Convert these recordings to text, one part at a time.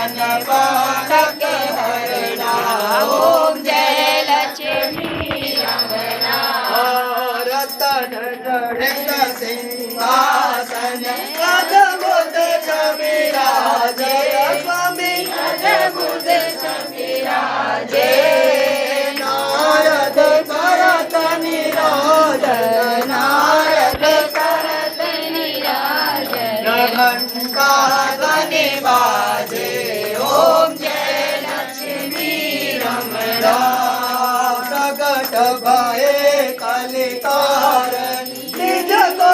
मन पाठक हरणा। ओम जय लक्ष्मी रमणा। रतन जड़ित सिंहासन अद्भुत छवि राजे स्वामी अद्भुत छवि राजे। नारद करत निराजन नारद करत निराजन घंटा ध्वनि बाजे। ओम जय लक्ष्मी रमणा। प्रगट भये कलिकारण निज को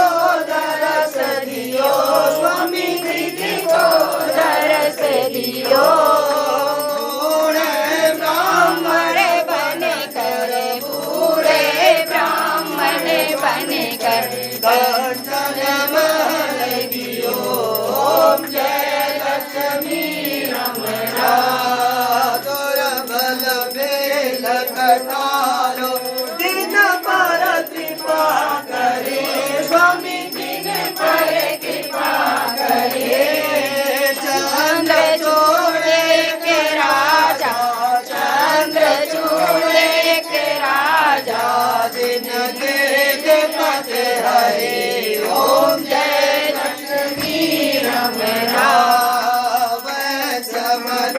दरस दियो स्वामी निज को दरस दियो। बूढ़े ब्राह्मण बन कर बूढ़े ब्राह्मण बन कर कंचन महल दियो। ओम जय लक्ष्मी रमणा। दुर्बल भेल कटालो दिन पर कृपा करे स्वामी दिन पर कृपा करे। चंद्र चूड़े के राजा चंद्र चूड़े के राजा दिन देव पते हरे।